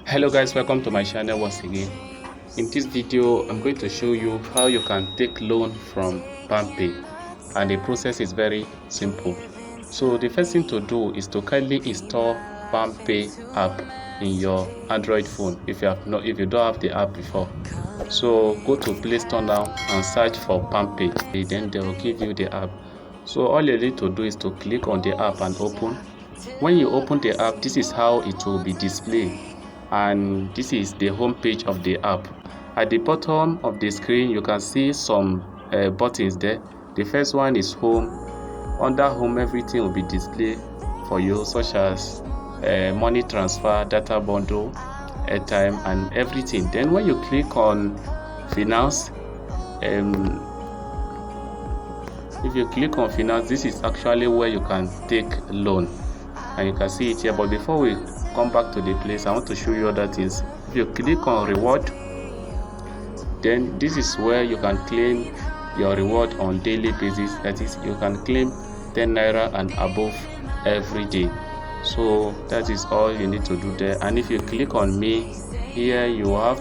Hello guys, welcome to my channel once again. In this video I'm going to show you how you can take loan from Palmpay, and the process is very simple. So the first thing to do is to kindly install Palmpay app in your Android phone if you don't have the app before. So go to Play Store now and search for Palmpay, then they will give you the app. So all you need to do is to click on the app and open. When you open the app, this is how it will be displayed, and this is the home page of the app. At the bottom of the screen you can see some buttons there. The first one is home. Under home, everything will be displayed for you, such as money transfer, data bundle, airtime, and everything. Then when you click on finance, if you click on finance, this is actually where you can take loan, and you can see it here. But before we come back to the place, I want to show you other things. If you click on reward, then this is where you can claim your reward on daily basis. That is, you can claim 10 naira and above every day. So that is all you need to do there. And if you click on me here, you're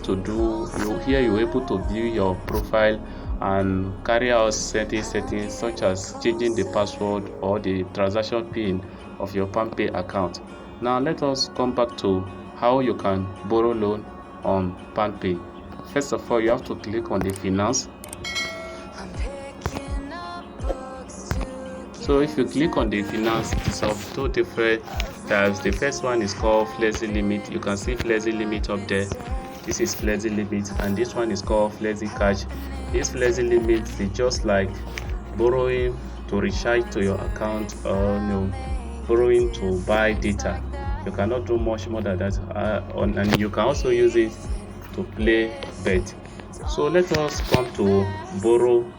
able to view your profile and carry out certain settings, such as changing the password or the transaction pin of your Palmpay account. Now let us come back to how you can borrow loan on Palmpay. First of all, you have to click on the finance. So if you click on the finance, it's of two different types. The first one is called Flexi Limit. You can see Flexi Limit up there. This is Flexi Limit, and this one is called Flexicash. This Flexi Limit is just like borrowing to recharge to your account, or borrowing to buy data. You cannot do much more than that, and you can also use it to play bet. So let us come to borrow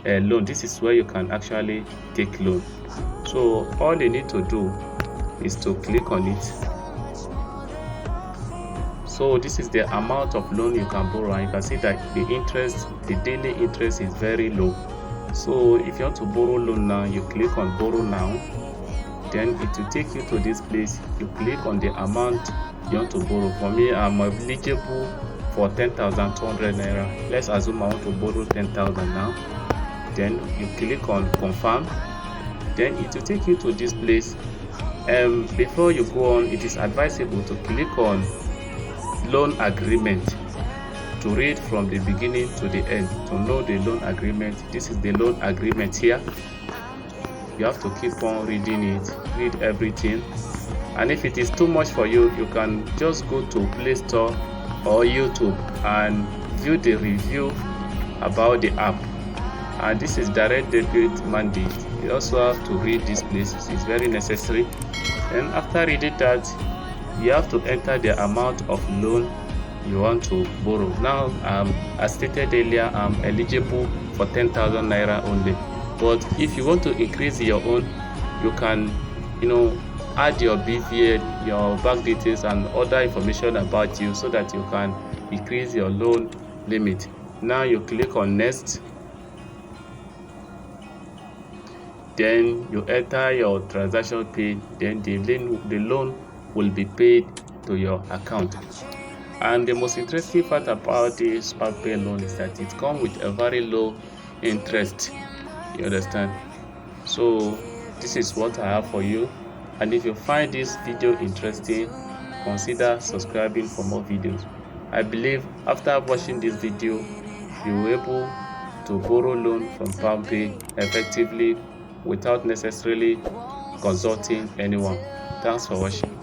a loan. This is where you can actually take loan. So all you need to do is to click on it. So this is the amount of loan you can borrow, and you can see that the daily interest is very low. So if you want to borrow loan now, you click on borrow now. Then it will take you to this place. You click on the amount you want to borrow. For me, I'm eligible for 10,200 naira. Let's assume I want to borrow 10,000 now. Then you click on confirm. Then it will take you to this place. Before you go on, it is advisable to click on loan agreement to read from the beginning to the end to know the loan agreement. This is the loan agreement here. You have to keep on reading it, read everything. And if it is too much for you, you can just go to Play Store or YouTube and view the review about the app. And this is direct debit mandate. You also have to read this place. It's very necessary. And after reading that, you have to enter the amount of loan you want to borrow. Now, as stated earlier, I'm eligible for 10,000 naira only. But if you want to increase your own, you can add your BVN, your bank details, and other information about you, so that you can increase your loan limit. Now you click on next. Then you enter your transaction pin. Then the loan will be paid to your account. And the most interesting part about this Palmpay loan is that it comes with a very low interest. You understand? So this is what I have for you. And if you find this video interesting, consider subscribing for more videos. I believe after watching this video, you will be able to borrow loan from Palmpay effectively without necessarily consulting anyone. Thanks for watching.